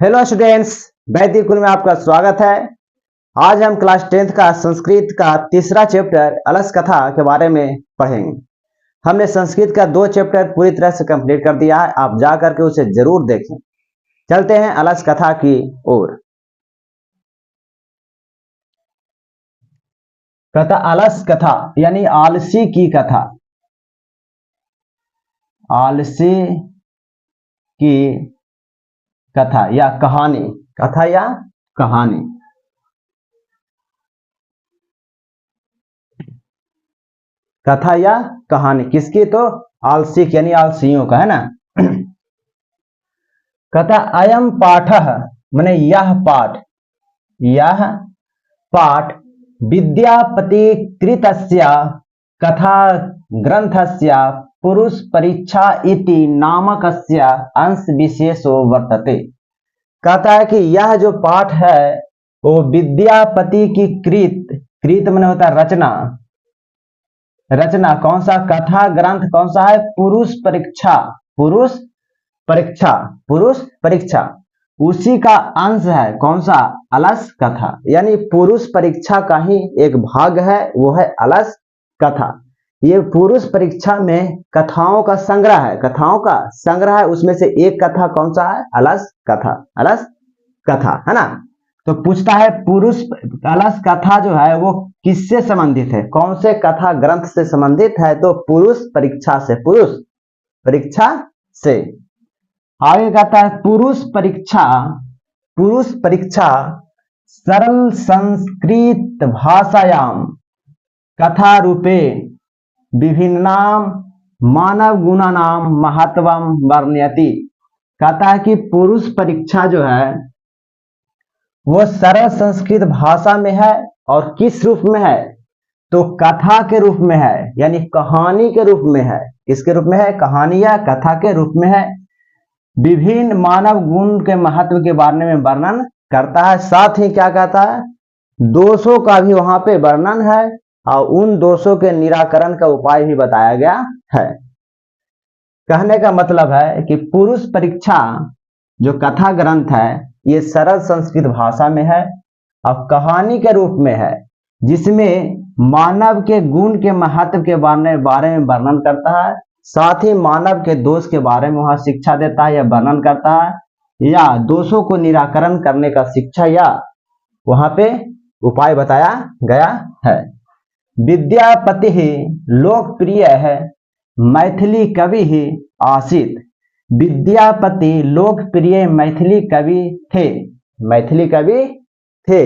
Hello students, वैदिक कुल में आपका स्वागत है। आज हम क्लास 10th का संस्कृत का तीसरा चैप्टर अलस कथा के बारे में पढ़ेंगे। हमने संस्कृत का 2 चैप्टर पूरी तरह से कंप्लीट कर दिया है, आप जा करके उसे जरूर देखें। चलते हैं अलस कथा की ओर। कथा अलस कथा यानी आलसी की कथा। आलसी की कथा या कहानी, कथा या कहानी। कथा या कहानी किसकी? तो आलसी यानी आलसियों का, है ना। कथा अयम पाठ माने यह पाठ विद्यापति कृतस्य कथा ग्रंथस्य पुरुष परीक्षा इति नामकस्य अंश विशेषो वर्तते। कहता है कि यह जो पाठ है वो विद्यापति की कृत माने होता है रचना कौन सा? कथा ग्रंथ कौन सा है? पुरुष परीक्षा उसी का अंश है। कौन सा? अलस कथा, यानी पुरुष परीक्षा का ही एक भाग है, वो है अलस कथा। ये पुरुष परीक्षा में कथाओं का संग्रह है। उसमें से एक कथा कौन सा है? अलस कथा, है ना। तो पूछता है पुरुष अलस कथा जो है वो किससे संबंधित है? कौन से कथा ग्रंथ से संबंधित है? तो पुरुष परीक्षा से। आगे कहता है पुरुष परीक्षा सरल संस्कृत भाषायाम कथा रूपे विभिन्नाम मानव गुणानाम महत्वम वर्णयति। कहता है कि पुरुष परीक्षा जो है वो सरल संस्कृत भाषा में है और किस रूप में है? तो कथा के रूप में है, यानी कहानी के रूप में है। किसके रूप में है? कहानी या कथा के रूप में है। विभिन्न मानव गुण के महत्व के बारे में वर्णन करता है। साथ ही क्या कहता है? दोषों का भी वहां पे वर्णन है और उन दोषों के निराकरण का उपाय भी बताया गया है। कहने का मतलब है कि पुरुष परीक्षा जो कथा ग्रंथ है ये सरल संस्कृत भाषा में है और कहानी के रूप में है, जिसमें मानव के गुण के महत्व के बारे में वर्णन करता है। साथ ही मानव के दोष के बारे में वहां शिक्षा देता है या वर्णन करता है, या दोषों को निराकरण करने का शिक्षा या वहां पे उपाय बताया गया है। विद्यापति ही लोकप्रिय है मैथिली कवि ही आसीत। विद्यापति लोकप्रिय मैथिली कवि थे,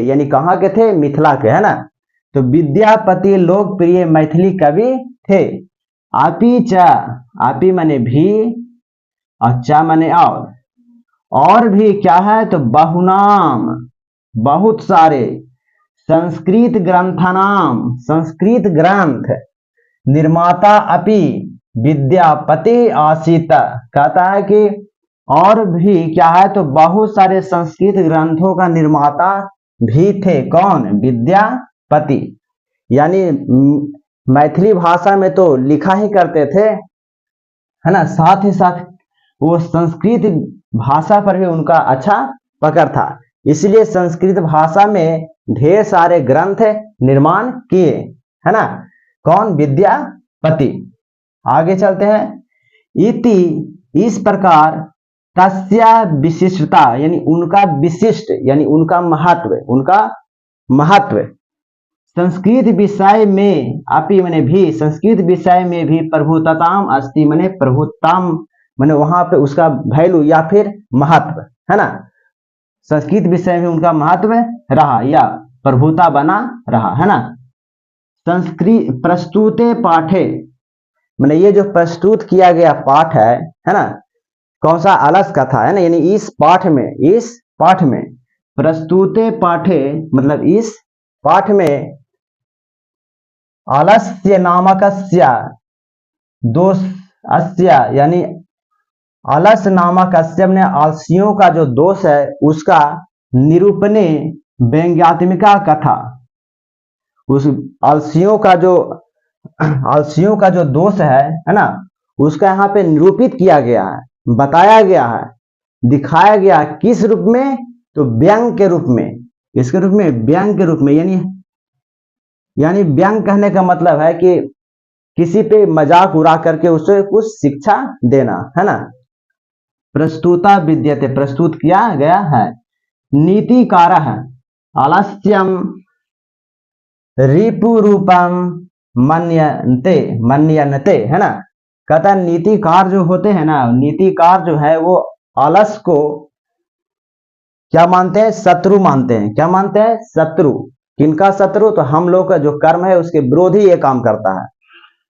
यानी कहाँ के थे? मिथिला के, है ना। तो विद्यापति लोकप्रिय मैथिली कवि थे। आपी माने भी और चा माने और भी क्या है? तो बहुनाम बहुत सारे संस्कृत ग्रंथ निर्माता अपि विद्यापति आसीत। कहता है कि और भी क्या है? तो बहुत सारे संस्कृत ग्रंथों का निर्माता भी थे। कौन? विद्यापति। यानी मैथिली भाषा में तो लिखा ही करते थे, है ना। साथ ही साथ वो संस्कृत भाषा पर भी उनका अच्छा पकड़ था, इसलिए संस्कृत भाषा में ढेर सारे ग्रंथ निर्माण किए, है ना। कौन? विद्यापति। आगे चलते हैं। इति इस प्रकार तस्या विशिष्टता यानी उनका विशिष्ट यानी उनका महत्व संस्कृत विषय में अपि माने भी संस्कृत विषय में भी प्रभुताम अस्ति माने प्रभुताम माने वहां पे उसका वैल्यू या फिर महत्व, है ना। संस्कृत विषय में उनका महत्व रहा या प्रभुता बना रहा, है ना। संस्कृत प्रस्तुते पाठे माने ये जो प्रस्तुत किया गया पाठ है ना, कौन सा? अलस कथा, है ना। यानी इस पाठ में प्रस्तुते पाठे मतलब इस पाठ में आलस्य नामकस्य दोषस्य यानी अलस नामकस्य ने आलसियों का जो दोष है उसका निरूपणे व्यंग्यात्मिका कथा। उस आलसियों का जो दोष है ना, उसका यहाँ पे निरूपित किया गया है, बताया गया है दिखाया गया किस रूप में, तो व्यंग के रूप में। किसके रूप में? व्यंग के रूप में। यानी व्यंग कहने का मतलब है कि किसी पे मजाक उड़ा करके उसे कुछ शिक्षा देना, है ना। प्रस्तुता विद्यते, प्रस्तुत किया गया है। नीतिकारः आलस्यम रिपुरूपम मन्यन्ते, है ना। कहता है नीतिकार जो होते हैं ना, नीतिकार जो है वो आलस को क्या मानते हैं? शत्रु मानते हैं। क्या मानते हैं? शत्रु। किनका शत्रु? तो हम लोग का जो कर्म है उसके विरोधी ये काम करता है।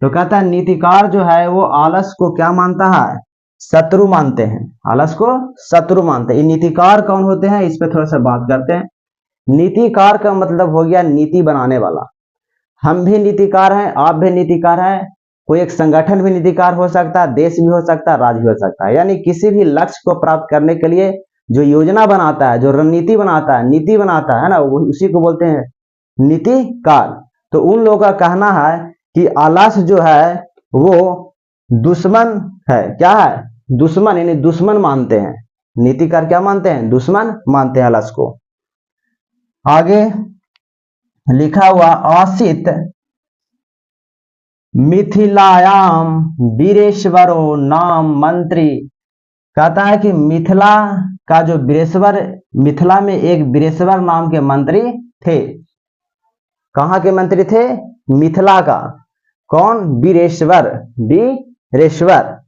तो कहता है नीतिकार जो है वो आलस को क्या मानता है? शत्रु मानते हैं। आलस को शत्रु मानते हैं। ये नीतिकार कौन होते हैं, इस पर थोड़ा सा बात करते हैं। नीतिकार का मतलब हो गया नीति बनाने वाला। हम भी नीतिकार हैं, आप भी नीतिकार हैं। कोई एक संगठन भी नीतिकार हो सकता है, देश भी हो सकता है, राज्य भी हो सकता है। यानी किसी भी लक्ष्य को प्राप्त करने के लिए जो योजना बनाता है, जो रणनीति बनाता है, नीति बनाता है ना, उसी को बोलते हैं नीतिकार। तो उन लोगों का कहना है कि आलस जो है वो दुश्मन है। क्या है? दुश्मन, यानी दुश्मन मानते हैं। नीतिकार क्या मानते हैं? दुश्मन मानते हैं आलस को। आगे लिखा हुआ आसित मिथिलायाम वीरेश्वरो नाम मंत्री। कहता है कि मिथिला का जो वीरेश्वर, मिथिला में एक वीरेश्वर नाम के मंत्री थे। कहाँ के मंत्री थे? मिथिला का। कौन? वीरेश्वर। वीरेश्वर।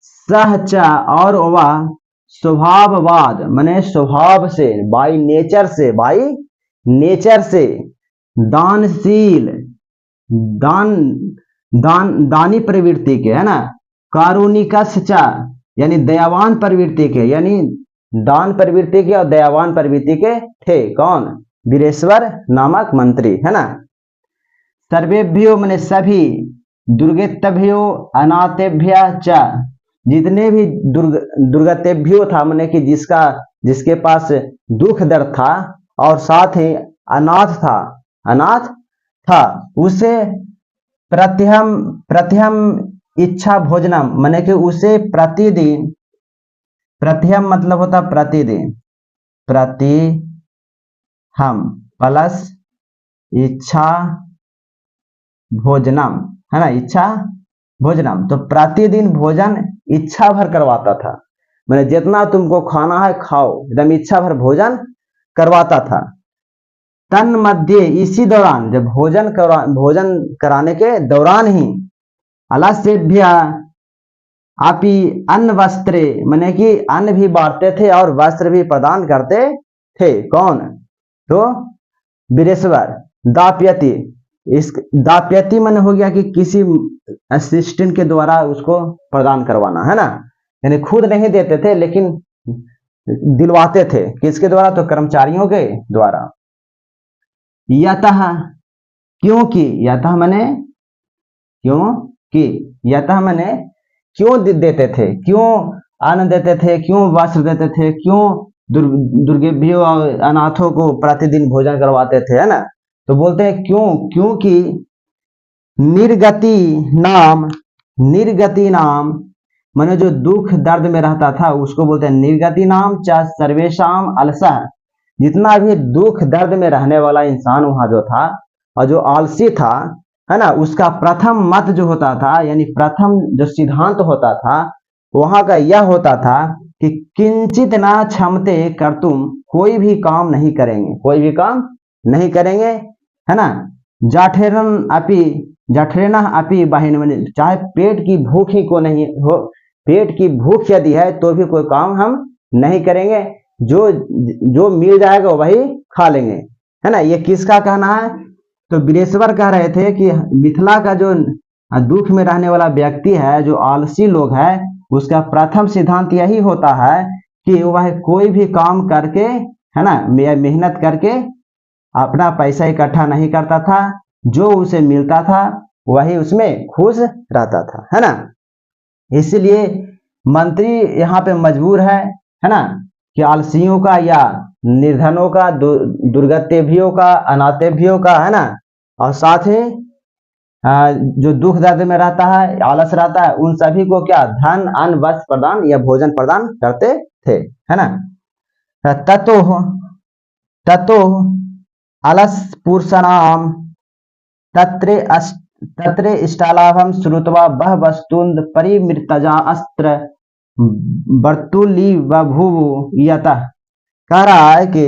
सहच, और वह स्वभाववाद, माने स्वभाव से, बाई नेचर से दानशील, दानी प्रवृत्ति के, है ना। कारुणिकश्च, यानी दयावान प्रवृत्ति के, यानी दान प्रवृत्ति के और दयावान प्रवृत्ति के थे। कौन? वीरेश्वर नामक मंत्री, है ना। सर्वेभ्यो माने सभी, दुर्गतेभ्यो अनाथेभ्य च, जितने भी दुर्गतेभ्यो था, माने कि जिसके पास दुख दर्द था, और साथ ही अनाथ था, उसे प्रत्यहम इच्छा भोजनम, माने कि उसे प्रतिदिन, प्रत्यहम मतलब होता प्रतिदिन, प्रतिहम प्लस इच्छा भोजनम, है ना, इच्छा भोजनम। तो प्रतिदिन भोजन इच्छा भर करवाता था। मैंने जितना तुमको खाना है खाओ, एकदम इच्छा भर भोजन करवाता था। तन मध्य, इसी दौरान, जब भोजन कराने के दौरान ही, अलस्यभ्य आपी अन्न वस्त्रे, माने कि अन्न भी बांटते थे और वस्त्र भी प्रदान करते थे। कौन? तो वीरेश्वर। दाप्यति, इस दाप्यति मन हो गया कि किसी असिस्टेंट के द्वारा उसको प्रदान करवाना, है ना। यानी खुद नहीं देते थे लेकिन दिलवाते थे। किसके द्वारा? तो कर्मचारियों के द्वारा। यतः, क्योंकि, यतः मने क्योंकि, यतः मने क्यों देते थे, क्यों अन्न देते थे, क्यों वस्त्र देते थे, क्यों दुर्गेभ्यों और अनाथों को प्रतिदिन भोजन करवाते थे, है ना। तो बोलते हैं क्यों? क्योंकि निर्गति नाम माने जो दुख दर्द में रहता था उसको बोलते हैं निर्गति नाम च सर्वेशम अलसः। जितना भी दुख दर्द में रहने वाला इंसान वहां जो था और जो आलसी था, है ना, उसका प्रथम मत जो होता था, यानी प्रथम जो सिद्धांत होता था वहां का यह होता था कि किंचित ना क्षमते कर, तुम कोई भी काम नहीं करेंगे, कोई भी काम नहीं करेंगे, है ना। जठरेना अपी बहिन, चाहे पेट की भूख ही को नहीं हो, पेट की भूख यदि है तो भी कोई काम हम नहीं करेंगे, जो मिल जाएगा वही खा लेंगे, है ना। ये किसका कहना है? तो वीरेश्वर कह रहे थे कि मिथिला का जो दुख में रहने वाला व्यक्ति है, जो आलसी लोग है, उसका प्रथम सिद्धांत यही होता है कि वह कोई भी काम करके, है ना, मेहनत करके अपना पैसा इकट्ठा नहीं करता था, जो उसे मिलता था वही उसमें खुश रहता था, है ना। इसलिए मंत्री यहाँ पे मजबूर है ना, कि आलसियों का या निर्धनों का, दुर्गतेभ्यों का, अनाथेभ्यों का, है ना, और साथ ही जो दुख दर्द में रहता है, आलस रहता है, उन सभी को क्या धन, अन्न, वस्त्र प्रदान या भोजन प्रदान करते थे, है ना। ततो ततो अलस पुरुषाणाम तत्रे इष्टालाभम श्रुत्वा बह वस्तुंद परिमृतजा अस्त्र बर्तुली बभुव यतः। कह रहा है कि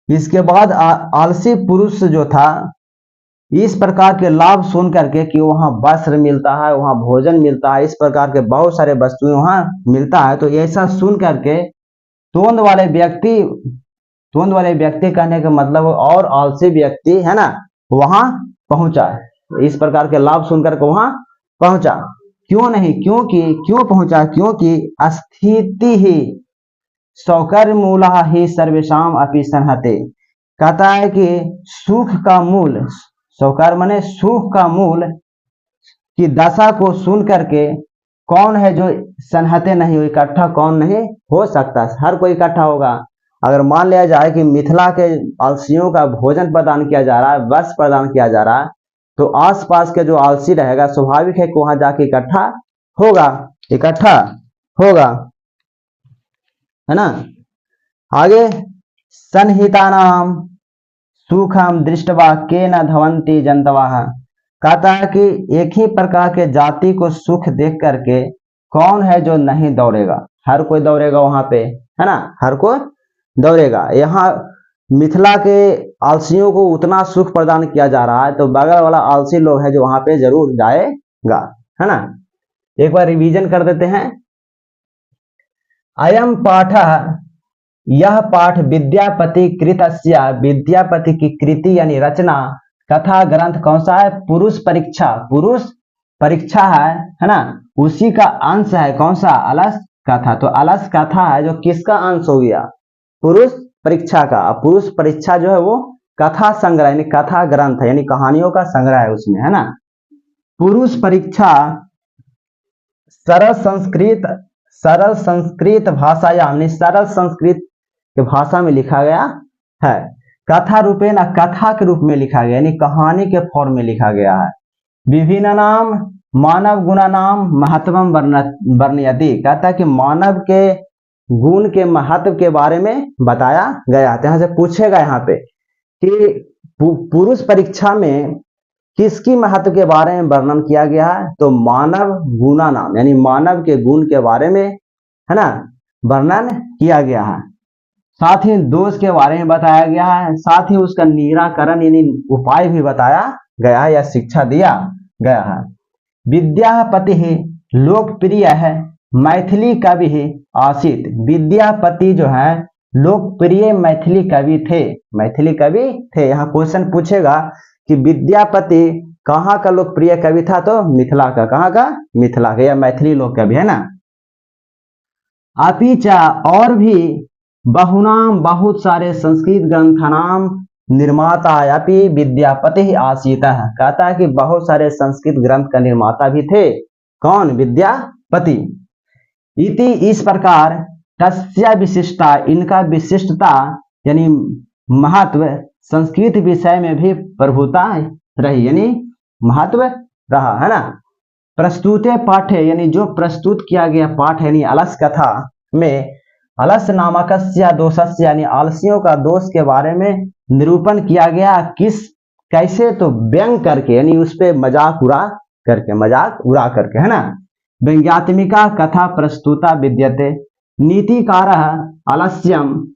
इसके बाद आलसी पुरुष जो था, इस प्रकार के लाभ सुन करके कि वहां वस्त्र मिलता है, वहां भोजन मिलता है, इस प्रकार के बहुत सारे वस्तुएं वहां मिलता है, तो ऐसा सुन करके तोंद वाले व्यक्ति कहने का मतलब और आलसी व्यक्ति, है ना, वहां पहुंचा। इस प्रकार के लाभ सुनकर के वहां पहुंचा। क्यों पहुंचा? क्योंकि अस्थिति ही सौकर मूला ही सर्वेशाम अपि संहते। कहता है कि सुख का मूल, सौकर माने सुख का मूल की दशा को सुन करके कौन है जो संहते नहीं हो, इकट्ठा कौन नहीं हो सकता? हर कोई इकट्ठा होगा। अगर मान लिया जाए कि मिथिला के आलसियों का भोजन प्रदान किया जा रहा है, वस्त्र प्रदान किया जा रहा है, तो आसपास के जो आलसी रहेगा स्वाभाविक है कि वहां जाके इकट्ठा होगा, है ना। आगे संहिता नाम सुखम दृष्टवा के न धवंती जंतवाह। कहता है कि एक ही प्रकार के जाति को सुख देख करके कौन है जो नहीं दौड़ेगा? हर कोई दौड़ेगा वहां पे, है ना, हर कोई दौड़ेगा। यहाँ मिथिला के आलसियों को उतना सुख प्रदान किया जा रहा है, तो बगल वाला आलसी लोग है जो वहां पे जरूर जाएगा, है ना। एक बार रिवीजन कर देते हैं। अयम पाठ, यह पाठ विद्यापति कृतस्य, विद्यापति की कृति यानी रचना, कथा ग्रंथ कौन सा है? पुरुष परीक्षा है ना, उसी का अंश है। कौन सा? अलस कथा। तो अलस कथा है जो किसका अंश हो गया? पुरुष परीक्षा का। पुरुष परीक्षा जो है वो कथा संग्रह यानी कथा ग्रंथ है, यानी कहानियों का संग्रह है उसमें, है ना। पुरुष परीक्षा सरल संस्कृत भाषा यानी सरल संस्कृत के भाषा में लिखा गया है। कथा रूपे ना, कथा के रूप में लिखा गया यानी कहानी के फॉर्म में लिखा गया है। विभिन्न नाम मानव गुणा नाम महत्वम वर्णयति। कहता है कि मानव के गुण के महत्व के बारे में बताया गया है। यहाँ से पूछेगा यहाँ पे कि पुरुष परीक्षा में किसकी महत्व के बारे में वर्णन किया गया है? तो मानव गुणा नाम यानी मानव के गुण के बारे में, है ना, वर्णन किया गया है। साथ ही दोष के बारे में बताया गया है, साथ ही उसका निराकरण यानी उपाय भी बताया गया है या शिक्षा दिया गया है। विद्यापति लोकप्रिय है मैथिली कवि आसित। विद्यापति जो है लोकप्रिय मैथिली कवि थे। यहाँ क्वेश्चन पूछेगा कि विद्यापति कहाँ का लोकप्रिय कवि था? तो मिथिला का। कहाँ का? मिथिला का, या मैथिली लोक कवि, है ना। अपिचा और भी बहुनाम बहुत सारे संस्कृत ग्रंथनाम निर्माता अपि विद्यापति आसीत। कहता है कि बहुत सारे संस्कृत ग्रंथ का निर्माता भी थे। कौन? विद्यापति। इति इस प्रकार तस्य विशिष्टता, इनका विशिष्टता यानी महत्व संस्कृत विषय में भी प्रभुता रही यानी महत्व रहा, है ना। प्रस्तुते पाठे यानी जो प्रस्तुत किया गया पाठ यानी अलस कथा में अलस नामकस्य दोषस्य यानी आलसियों का दोष के बारे में निरूपण किया गया। कैसे? तो व्यंग करके यानी उस पे मजाक उड़ा करके, है ना। व्यंग्यात्मिका कथा प्रस्तुता विद्यते। नीतिकार आलस्यम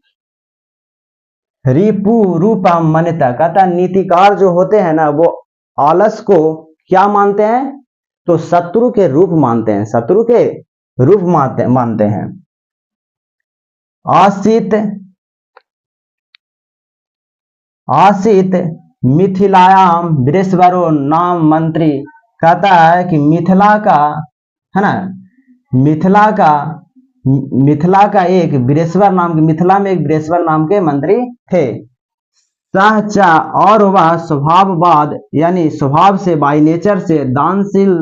रिपु रूपम मन्यता। कहता नीतिकार जो होते हैं ना वो आलस को क्या मानते हैं? तो शत्रु के रूप मानते हैं। आसित मिथिलायाम वृषवरो नाम मंत्री। कहता है कि मिथिला का, है ना, मिथिला का एक वृषवर नाम के, मिथिला में एक वृषवर नाम के मंत्री थे। सहचा और वह स्वभाववाद यानी स्वभाव से बाई नेचर से दानशील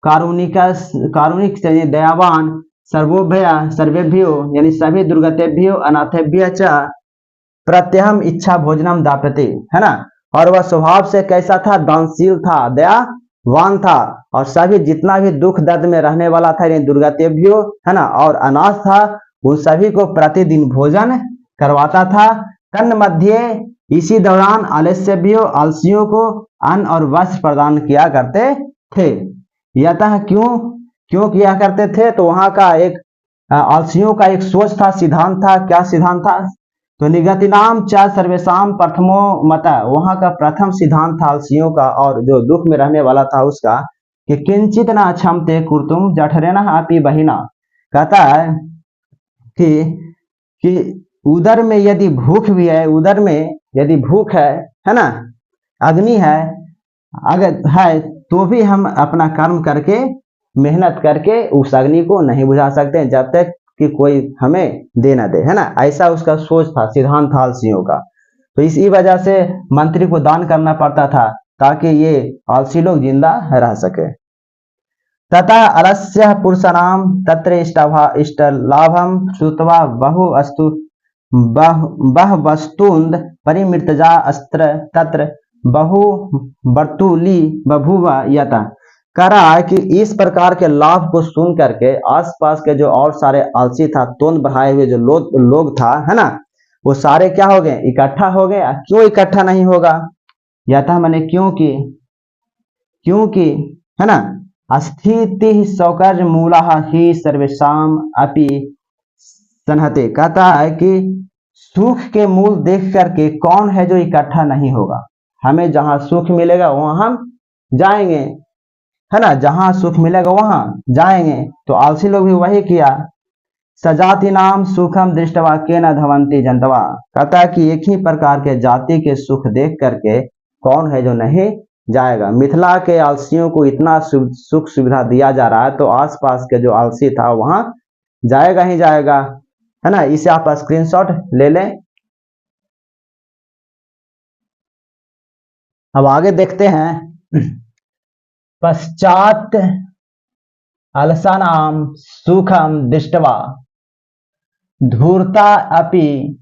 कारुणिक यानी दयावान सर्वेभ्यो यानी सभी दुर्गतेभ्यो अनाथेभ्य च प्रत्यहम इच्छा भोजनम दापते, है ना। और वह स्वभाव से कैसा था? दानशील था, वान था, और सभी जितना भी दुख दर्द में रहने वाला था, यानी दुर्गतेभ्यो, है ना, और अनाथ था, उन सभी को प्रतिदिन भोजन करवाता था। तन मध्य इसी दौरान आलस्यभ्यो, आलसियों को अन्न और वस्त्र प्रदान किया करते थे। यतः क्यों किया करते थे? तो वहां का एक आलसियों का एक सोच था, सिद्धांत था। क्या सिद्धांत था? तो निगतिनाम च सर्वेशम प्रथमो मत, वहां का प्रथम सिद्धांत था आलसियों का और जो दुख में रहने वाला था उसका, कि किंचित न क्षमते कुर्तुम जठरेण अपि बहिना। कहता है कि उदर में यदि भूख भी है, उदर में यदि भूख है ना, अग्नि है, अगर है, तो भी हम अपना कर्म करके, मेहनत करके उस अग्नि को नहीं बुझा सकते जब तक कि कोई हमें दे ना दे, है ना। ऐसा उसका सोच था, सिद्धांत था आलसियों का। तो इसी वजह से मंत्री को दान करना पड़ता था ताकि ये आलसी लोग जिंदा रह सके। तथा अलस्य पुरुषाणाम तत्र इष्टलाभम श्रुत्वा बह वस्तुंद परिमृतजा अस्त्र तत्र बहु बर्तुली बभुव यत। कह रहा है कि इस प्रकार के लाभ को सुन करके आसपास के जो और सारे आलसी था, तोंद बढ़ाए हुए जो लोग था, है ना, वो सारे क्या हो गए? इकट्ठा हो गए। क्यों इकट्ठा नहीं होगा? यथा मैंने क्योंकि है ना, अस्थिति सौकर्य मूला ही सर्वेशम अपि संहते। कहता है कि सुख के मूल देख करके कौन है जो इकट्ठा नहीं होगा? हमें जहां सुख मिलेगा वहां हम जाएंगे, है ना, जहां सुख मिलेगा वहां जाएंगे। तो आलसी लोग भी वही किया। सजाति नाम सुखम दृष्टवा के न धवंती जनतवा। कहता है कि एक ही प्रकार के जाति के सुख देख करके कौन है जो नहीं जाएगा। मिथिला के आलसियों को इतना सुख सुविधा दिया जा रहा है, तो आसपास के जो आलसी था वहां जाएगा ही जाएगा, है ना। इसे आप स्क्रीनशॉट ले लें। अब आगे देखते हैं। पश्चात अलसानाम सुखम दृष्टवा धूर्ता अपि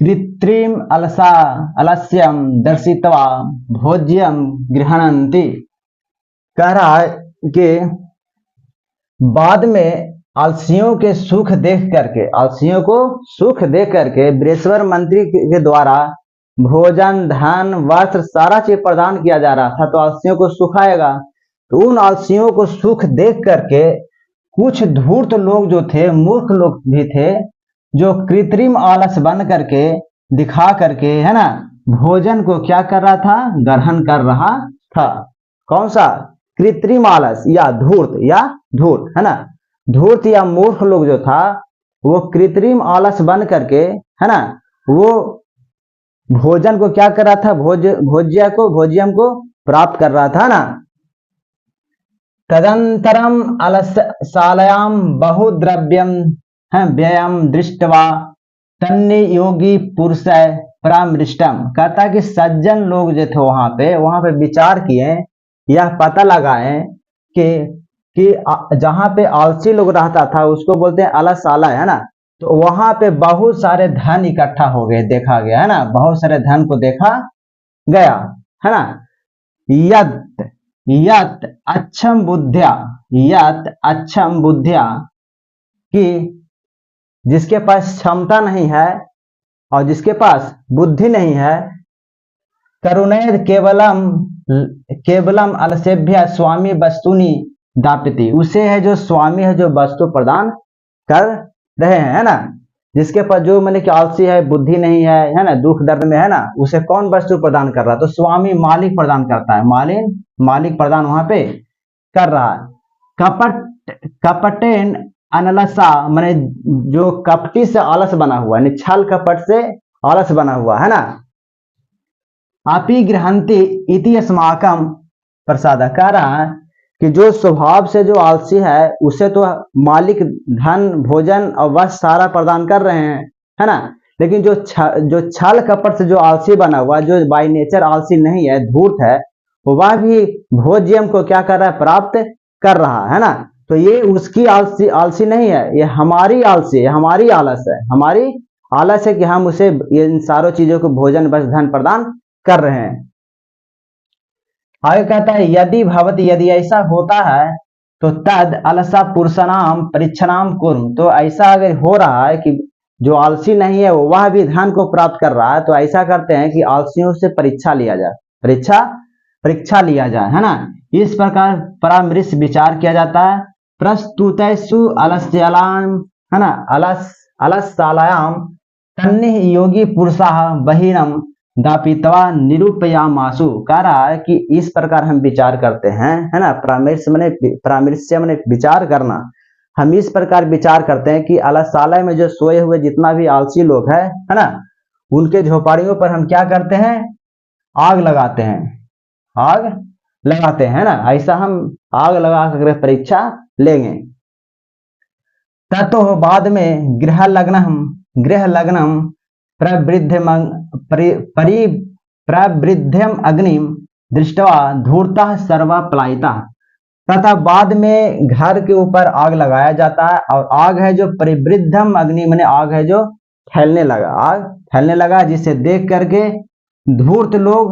कृत्रिम अलस्यम दर्शित्वा भोज्यम गृह्णन्ति। कह रहा है कि बाद में आलसियों के सुख देख करके बृहस्पति मंत्री के द्वारा भोजन, धन, वस्त्र सारा चीज प्रदान किया जा रहा था, तो आलसियों को सुख आएगा। तो उन आलसियों को सुख देख करके कुछ धूर्त लोग जो थे, मूर्ख लोग भी थे, जो कृत्रिम आलस बन करके, दिखा करके, है ना, भोजन को क्या कर रहा था? ग्रहण कर रहा था। कौन सा? कृत्रिम आलस या धूर्त, है ना। धूर्त या मूर्ख लोग जो था वो कृत्रिम आलस बन करके, है ना, वो भोजन को क्या कर रहा था? भोज्यम को प्राप्त कर रहा था ना। तदंतरम अलसालयाम बहुद्रव्यम व्ययम दृष्टवा तन्नि योगी पुरुष परामृष्टम। कहता कि सज्जन लोग जो थे वहां पे विचार किए, यह पता लगाए कि जहां पे आलसी लोग रहता था उसको बोलते हैं अलसाला, है ना। तो वहां पे बहुत सारे धन इकट्ठा हो गए, देखा गया, है ना, बहुत सारे धन को देखा गया, है ना। यत अच्छम बुद्धिया, कि जिसके पास क्षमता नहीं है और जिसके पास बुद्धि नहीं है, करुणेद केवलम अलसेभ्य स्वामी वस्तुनि दापिति। उसे है जो स्वामी है जो वस्तु प्रदान कर रहे हैं, है ना। जिसके पास जो मैंने कि आलसी है, बुद्धि नहीं है ना, दुख दर्द में है ना, उसे कौन वस्तु प्रदान कर रहा है? तो स्वामी, मालिक प्रदान करता है। मालिक प्रदान वहां पे कर रहा है। कपटेन अनलसा, मैंने जो कपटी से आलस बना हुआ है, छल कपट से आलस बना हुआ है ना। आपी गृहंती इति अस्माकम प्रसाद। कह रहा है कि जो स्वभाव से जो आलसी है उसे तो मालिक धन, भोजन और वस्त्र सारा प्रदान कर रहे हैं, है ना। लेकिन जो छल कपट से जो आलसी बना हुआ, जो बाय नेचर आलसी नहीं है, धूर्त है, वह भी भोज्यम को क्या कर रहा है? प्राप्त कर रहा है ना। तो ये उसकी आलसी नहीं है, ये हमारी आलसी है, हमारी आलस है कि हम उसे इन सारों चीजों को भोजन, वस्त्र, धन प्रदान कर रहे हैं। आगे कहता है यदि भवति, यदि ऐसा होता है तो तद अलसा पुरुषनाम परीक्षणाम कुर्म, तो ऐसा अगर हो रहा है कि जो आलसी नहीं है वह भी धन को प्राप्त कर रहा है, तो ऐसा करते हैं कि आलसियों से परीक्षा लिया जाए, परीक्षा लिया जाए, है ना। इस प्रकार परामर्श विचार किया जाता है। प्रस्तुतेषु अलस्याम, है ना, अलसालायाम तन्निः योगी पुरुषाः बहिरम दापित्वा निरूपयामासु। कह रहा है कि इस प्रकार हम विचार करते हैं, है ना। परामर्श माने विचार करना। हम इस प्रकार विचार करते हैं कि अलसालय में जो सोए हुए जितना भी आलसी लोग है ना, उनके झोपड़ियों पर हम क्या करते हैं, आग लगाते हैं ना। ऐसा हम आग लगा कर परीक्षा लेंगे। ततो बाद में गृह लग्नम प्रवृद्धम अग्निम दृष्टवा धूर्ता सर्वा पलायिता, तथा बाद में घर के ऊपर आग लगाया जाता है, और आग है जो परिवृद्धम अग्नि माने आग है जो फैलने लगा, आग फैलने लगा, जिसे देख करके धूर्त लोग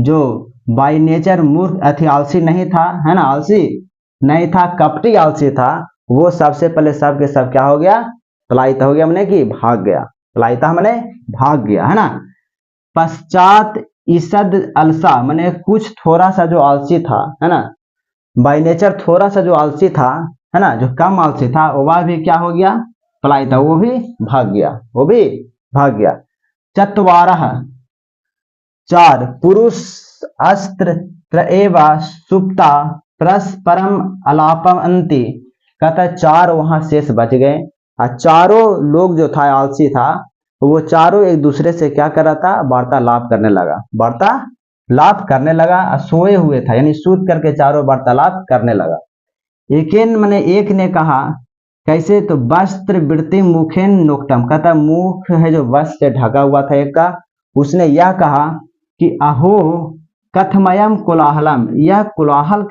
जो बाय नेचर मूर्ख अति आलसी नहीं था, है ना, आलसी नहीं था, कपटी आलसी था, वो सबसे पहले सब के सब क्या हो गया, पलायित हो गया, मैंने कि भाग गया, पलायिता मैंने भाग गया, है ना। पश्चात ईसद अलसा मैंने कुछ थोड़ा सा जो आलसी था, है ना, बाय नेचर थोड़ा सा जो आलसी था, है ना, जो कम आलसी था, वह भी क्या हो गया, पलायिता, वो भी भाग गया। चत्वारः, चार, पुरुष अस्त्र एवा सुप्ता परस्परम अलापन्ति, कहता चार वहां शेष बच गए, और चारों लोग जो था आलसी था, वो चारों एक दूसरे से क्या कर रहा था, वार्तालाप करने लगा, सोए हुए था, यानी सूत करके चारों वार्तालाप करने लगा। एक ने कहा कैसे, तो वस्त्र वृत्ति मुखेन नोक्तम, कहता मुख है जो वस्त्र से ढका हुआ था एक का, उसने यह कहा कि अहो कथमयम कोलाहलम, यह कोलाहल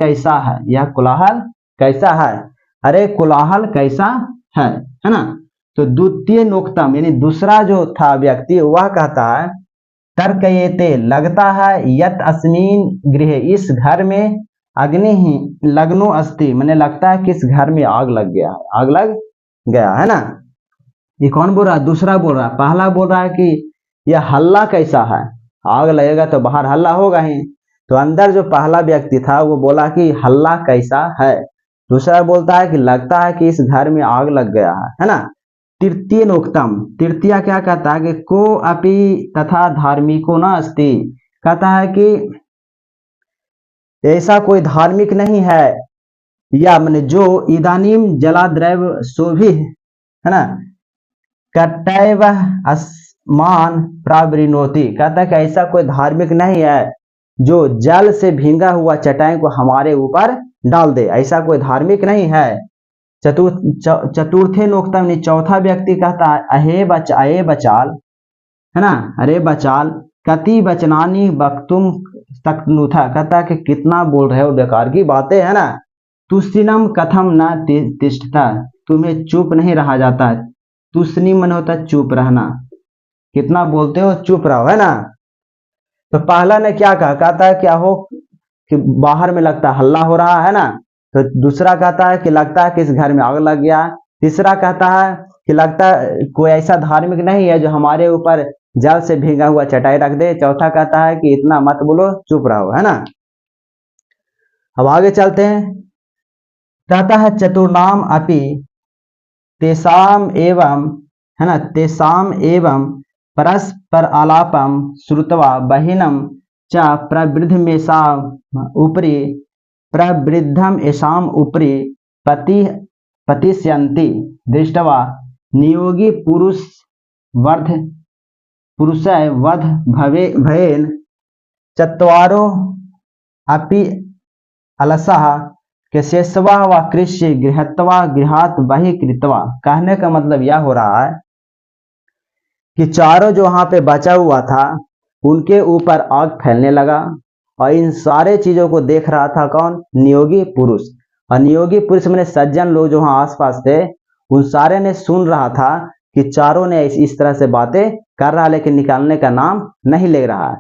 कैसा है, अरे कोलाहल कैसा है ना। तो द्वितीय नोक्तम यानी दूसरा जो था व्यक्ति, वह कहता है तर्कयेते, लगता है यत अस्मिन गृह, इस घर में अग्नि ही लग्नो अस्ति, मैंने लगता है कि इस घर में आग लग गया, है ना। ये कौन बोल रहा है, दूसरा बोल रहा है। पहला बोल रहा है कि यह हल्ला कैसा है, आग लगेगा तो बाहर हल्ला होगा ही, तो अंदर जो पहला व्यक्ति था वो बोला कि हल्ला कैसा है, दूसरा बोलता है कि लगता है कि इस घर में आग लग गया है ना। तृतीय नोक्तम, तृतीय क्या कहता है कि को अपि तथा धार्मिको न अस्ति, कहता है कि ऐसा कोई धार्मिक नहीं है, या मैंने जो इदानीम जलाद्रव शोभि, है ना, कटैव अस्मान प्रावृणोति, कहता है कि ऐसा कोई धार्मिक नहीं है जो जल से भींगा हुआ चटाई को हमारे ऊपर डाल दे, ऐसा कोई धार्मिक नहीं है। चतुर्थे नोक्तम, चौथा व्यक्ति कहता है अहे बचाल, है ना, अरे बचाल कति वचनानी वक्तुम शक्नुथा, कहता है कि कितना बोल रहे हो बेकार की बातें, है ना। तुस्सिनम कथम न तिष्ठता, तुम्हें चुप नहीं रहा जाता, तुस्नी मन होता चुप रहना, कितना बोलते हो, चुप रहो, है ना। तो पहला ने क्या कहा, कहता है क्या हो कि बाहर में लगता है हल्ला हो रहा है ना, तो दूसरा कहता है कि लगता है कि इस घर में आग लग गया, तीसरा कहता है कि लगता है कोई ऐसा धार्मिक नहीं है जो हमारे ऊपर जल से भीगा हुआ चटाई रख दे, चौथा कहता है कि इतना मत बोलो, चुप रहो, है ना। अब आगे चलते हैं, कहता है चतुर्नाम अपि तेसाम एवं, है ना, तेसाम एवं परस्पर आलापम श्रुत्वा बहिनम च प्रवृद्धम एषाम उपरि पतिष्यन्ति दृष्ट्वा नियोगी पुरुषय वध भवेन चत्वारो अपि अलसः केशवा व कृष्य गृहत्वा गृहात बहि कृत्वा। कहने का मतलब यह हो रहा है कि चारों जो वहां पे बचा हुआ था उनके ऊपर आग फैलने लगा, और इन सारे चीजों को देख रहा था कौन, नियोगी पुरुष, और नियोगी पुरुष में सज्जन लोग जो वहां आसपास थे, उन सारे ने सुन रहा था कि चारों ने इस तरह से बातें कर रहा, लेकिन निकालने का नाम नहीं ले रहा है,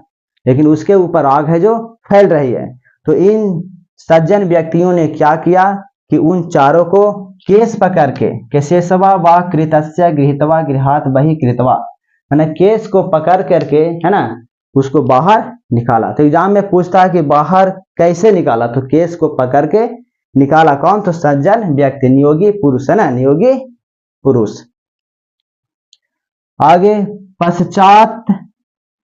लेकिन उसके ऊपर आग है जो फैल रही है। तो इन सज्जन व्यक्तियों ने क्या किया कि उन चारों को केस पकड़ के केशेषवा व कृतस्य गृहीत्वा गृहात बहि कृतवा, मैंने केस को पकड़ करके, है ना, उसको बाहर निकाला। तो एग्जाम में पूछता है कि बाहर कैसे निकाला, तो केस को पकड़ के निकाला। कौन? तो सज्जन व्यक्ति, नियोगी पुरुष, है ना, नियोगी पुरुष। आगे पश्चात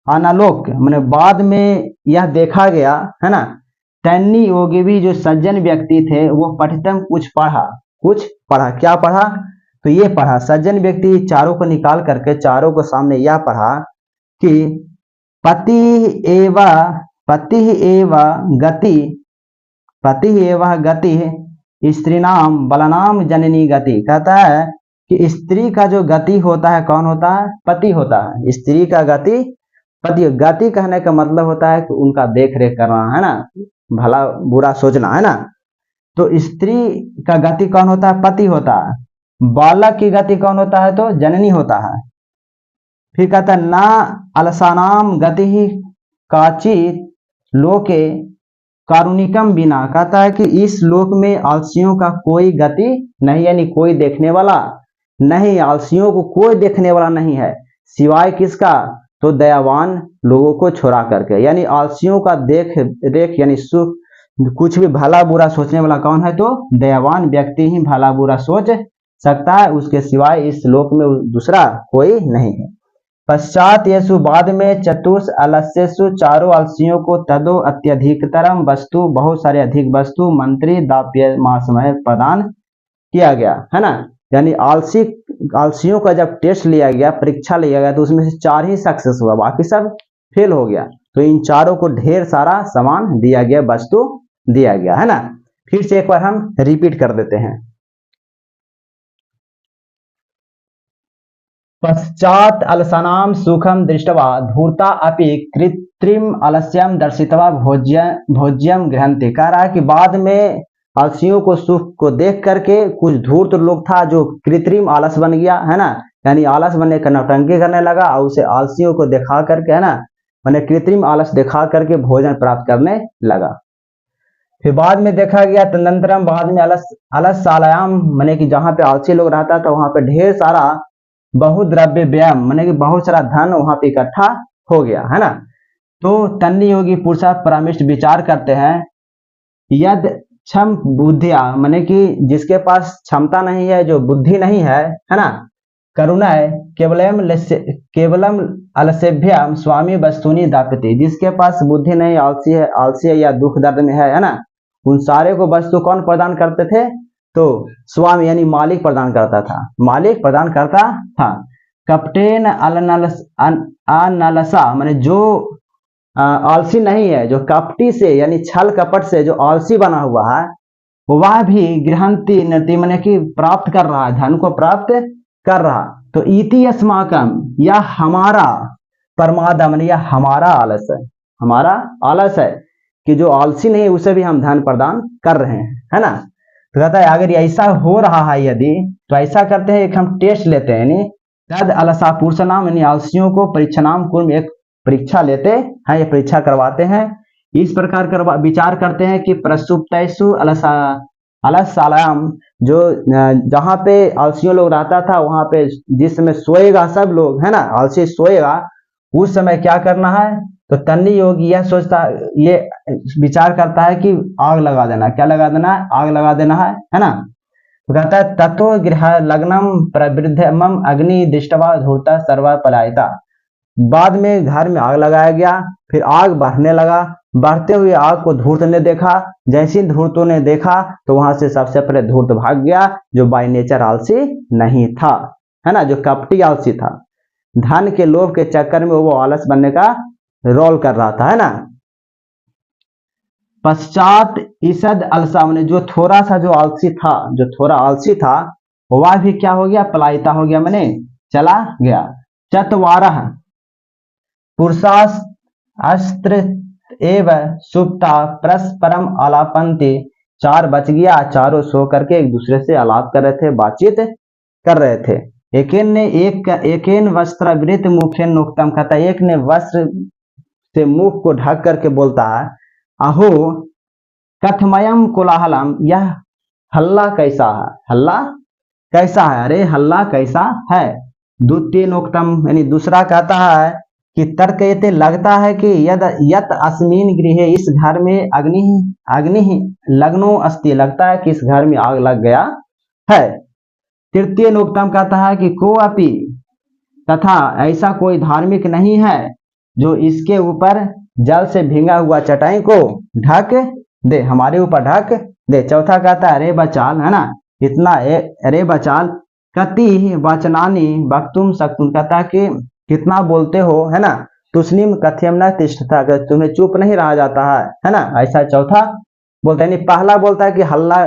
अनालोक, मैंने बाद में यह देखा गया, है ना, तन्नी योगी भी जो सज्जन व्यक्ति थे वो पठितम कुछ पढ़ा। क्या पढ़ा? तो ये पढ़ा, सज्जन व्यक्ति चारों को निकाल करके चारों को सामने यह पढ़ा कि पति एव गति स्त्रीनाम बलनाम जननी गति। कहता है कि स्त्री का जो गति होता है कौन होता है? पति होता है। स्त्री का गति पति। गति कहने का मतलब होता है कि उनका देख रेख करना, है ना, भला बुरा सोचना, है ना। तो स्त्री का गति कौन होता है? पति होता है। बालक की गति कौन होता है? तो जननी होता है। फिर कहता है ना अलसानाम गति ही काचित लोके कारुणिकम बिना। कहता है कि इस लोक में आलसियों का कोई गति नहीं, यानी कोई देखने वाला नहीं, आलसियों को कोई देखने वाला नहीं है, सिवाय किसका? तो दयावान लोगों को छोड़ा करके। यानी आलसियों का देख रेख यानी सुख कुछ भी भला बुरा सोचने वाला कौन है? तो दयावान व्यक्ति ही भला बुरा सोच सकता है, उसके सिवाय इस लोक में दूसरा कोई नहीं है। पश्चात येसु, बाद में, चतुर्थ अलस्यसु, चारों आलसियों को तदो अत्यधिकतरम वस्तु, बहुत सारे अधिक वस्तु, मंत्री दाप्य महासमय प्रदान किया गया, है ना। यानी आलसियों का जब टेस्ट लिया गया, परीक्षा लिया गया, तो उसमें से 4 ही सक्सेस हुआ, बाकी सब फेल हो गया। तो इन चारों को ढेर सारा सामान दिया गया, वस्तु दिया गया, है ना। फिर से एक बार हम रिपीट कर देते हैं। पश्चात अलसनाम सुखम दृष्टवा धूर्ता अपि कृत्रिम अलस्यम दर्शितवा भोज्यम गृहन्ति। कह रहा है कि बाद में आलसियों को सुख को देख करके कुछ धूर्त लोग था जो कृत्रिम आलस बन गया, है ना, यानी आलस बनने का नौटंकी करने लगा और उसे आलसियों को दिखा करके, है ना, मैंने कृत्रिम आलस दिखा करके भोजन प्राप्त करने लगा। फिर बाद में देखा गया तदनंतरम, बाद में अलस सालायाम, मैंने कि जहाँ पे आलसी लोग रहता था वहां पे ढेर सारा बहुद्रव्य व्यायाम, मैंने कि बहुत सारा धन वहां पे इकट्ठा हो गया, है ना। तो तन्नी योगी पुरुषा परामृष्ट विचार करते हैं, यद क्षम बुद्धिया, मैंने कि जिसके पास क्षमता नहीं है, जो बुद्धि नहीं है ना, करुणा है, केवलम अलसेभ्याम स्वामी वस्तुनि दापति, जिसके पास बुद्धि नहीं, आलसी है या दुख दर्द में है ना, उन सारे को वस्तु कौन प्रदान करते थे? तो स्वामी यानी मालिक प्रदान करता था, मालिक प्रदान करता था। कपटेन अनलसा, मैंने जो आलसी नहीं है, जो कपटी से यानी छल कपट से जो आलसी बना हुआ है, वह भी गृहंती नृति, मैंने कि प्राप्त कर रहा है, धन को प्राप्त कर रहा। तो इति अस्माकम, यह हमारा, परमादम यह हमारा आलस है, हमारा आलस है कि जो आलसी नहीं उसे भी हम धन प्रदान कर रहे हैं, है ना। तो कहता है अगर ऐसा हो रहा है यदि, तो ऐसा करते हैं, एक हम टेस्ट लेते हैं, यानी तद अलसा पुरुष नाम, यानी आलसियों को परीक्षा नाम कुल एक परीक्षा लेते हैं, ये परीक्षा करवाते हैं। इस प्रकार विचार करते हैं कि प्रसुप्तैसु अलसालायाम, जो जहाँ पे आलसियों लोग रहता था वहां पे जिस समय सोएगा सब लोग, है ना, आलसी सोएगा, उस समय क्या करना है? तो तन्नी योगी यह सोचता, ये विचार करता है कि आग लगा देना। क्या लगा देना है? आग लगा देना है ना। तो कहता है ततो गृह लग्नम प्रवृद्धमम अग्नि दृष्टवा धूर्ता सर्वा पलायिता। बाद में घर में आग लगाया गया, फिर आग बढ़ने लगा, बढ़ते हुए आग को धूर्त ने देखा। जैसे ही धूर्तों ने देखा तो वहां से सबसे पहले धूर्त भाग गया, जो बाय नेचर आलसी नहीं था, है ना, जो कपटी आलसी था, धन के लोभ के चक्कर में वो आलस बनने का रोल कर रहा था, है ना। पश्चात ईसद अलसा, मैंने जो थोड़ा सा जो आलसी था, जो थोड़ा आलसी था, वह भी क्या हो गया? पलायिता हो गया, मैंने चला गया। चतवारह पुरुषास्त्र एव सुप्ता परस्परम आलापन्ति, 4 बच गया, चारों सो करके एक दूसरे से आलाप कर रहे थे, बातचीत कर रहे थे। एकेन वस्त्रावृत मुखेन नोक्तम, कहता है एक ने वस्त्र से मुख को ढक करके बोलता है, अहो कथमयम कोलाहलम, यह हल्ला कैसा है, हल्ला कैसा है, अरे हल्ला कैसा है। द्वितीय नोक्तम यानी दूसरा कहता है कि तर्कयते, लगता है कि यद यत अस्मिन गृहे, इस घर में अग्नि लग्नो अस्ति, लगता है कि इस घर में आग लग गया है। तृतीय नोक्तम कहता है कि को अपि, तथा ऐसा कोई धार्मिक नहीं है जो इसके ऊपर जल से भींगा हुआ चटाई को ढक दे, हमारे ऊपर ढक दे। चौथा कहता है रे बचाल, है ना, इतना रे बचाल, कति वचनानि वक्तुम शक्तुम, कहता है कि कितना बोलते हो, है ना, तुस्निम कथ्यम न तिष्ठता, तुम्हें चुप नहीं रहा जाता है ना, ऐसा चौथा बोलता है। पहला बोलता है कि हल्ला,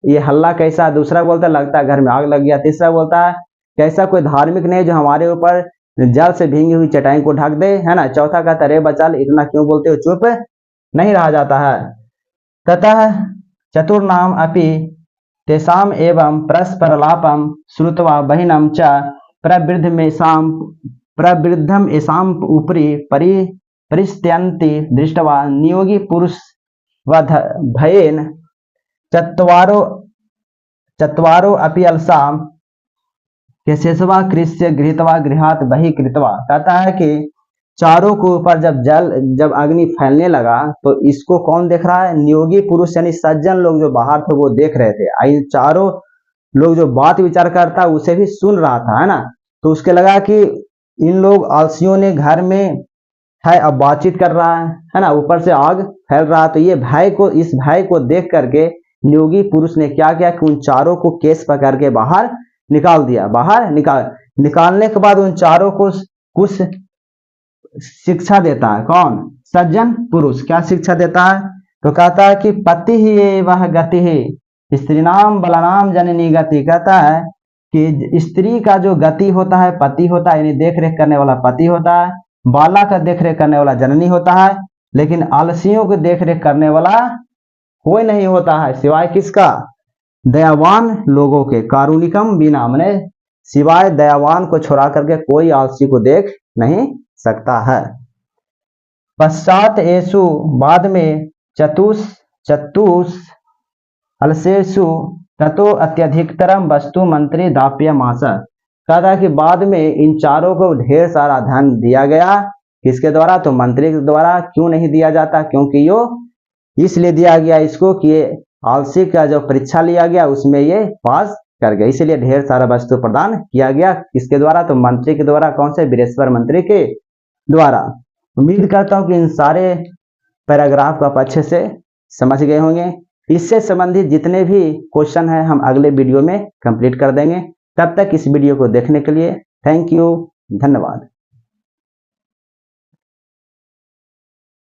ये हल्ला कैसा, दूसरा बोलता है लगता है घर में आग लग गया, तीसरा बोलता है कैसा कोई धार्मिक नहीं जो हमारे ऊपर जल से भींगी हुई चटाई को ढक दे, है ना। चौथा कहता है रे बचाल, इतना क्यों बोलते हो, चुप नहीं रहा जाता है। ततः चतुर्नाम अपि तेषाम एवं परस्परलापम श्रुत्वा बहिनम च प्रवृद्धम एषाम उपरि परिस्त्यन्ति दृष्ट्वा नियोगी पुरुष भयेन चत्वारो अपि अलसाम केशवा कृष्य गृहीत्वा गृहात बहि कृत्वा, कहता है कि चारों के ऊपर जब अग्नि फैलने लगा तो इसको कौन देख रहा है, नियोगी पुरुष यानी सज्जन लोग जो बाहर थे वो देख रहे थे। आई चारों लोग जो बात विचार करता उसे भी सुन रहा था, है ना। तो उसके लगा कि इन लोग आलसियों ने घर में है, अब बातचीत कर रहा है ना, ऊपर से आग फैल रहा। तो ये इस भय को देख करके नियोगी पुरुष ने क्या किया कि उन चारों को केस पकड़ के बाहर निकाल दिया। निकालने के बाद उन चारों को कुछ शिक्षा देता है, कौन, सज्जन पुरुष। क्या शिक्षा देता है, तो कहता है कि पति ही वह गति है स्त्री नाम बलनाम जननी गति, कहता है कि स्त्री का जो गति होता है पति होता है, यानी देख रेख करने वाला पति होता है, बाला का देख रेख करने वाला जननी होता है, लेकिन आलसियों को देख रेख करने वाला कोई नहीं होता है सिवाय किसका, दयावान लोगों के। कारुणिकम बिना, मैंने सिवाय दयावान को छोड़ा करके कोई आलसी को देख नहीं सकता है। पश्चात येषु, बाद में, चतुष अलसेषु ततो अत्यधिकतरम वस्तु मंत्री दाप्यमास, कहता कि बाद में इन चारों को ढेर सारा धन दिया गया, किसके द्वारा, तो मंत्री के द्वारा। क्यों नहीं दिया जाता, क्योंकि यो इसलिए दिया गया इसको कि ये आलसी का जो परीक्षा लिया गया उसमें ये पास कर गया, इसलिए ढेर सारा वस्तु प्रदान किया गया, किसके द्वारा, तो मंत्री के द्वारा। कौन से, वीरेश्वर मंत्री के द्वारा। उम्मीद करता हूं कि इन सारे पैराग्राफ को आप अच्छे से समझ गए होंगे। इससे संबंधित जितने भी क्वेश्चन हैं हम अगले वीडियो में कंप्लीट कर देंगे। तब तक इस वीडियो को देखने के लिए थैंक यू, धन्यवाद।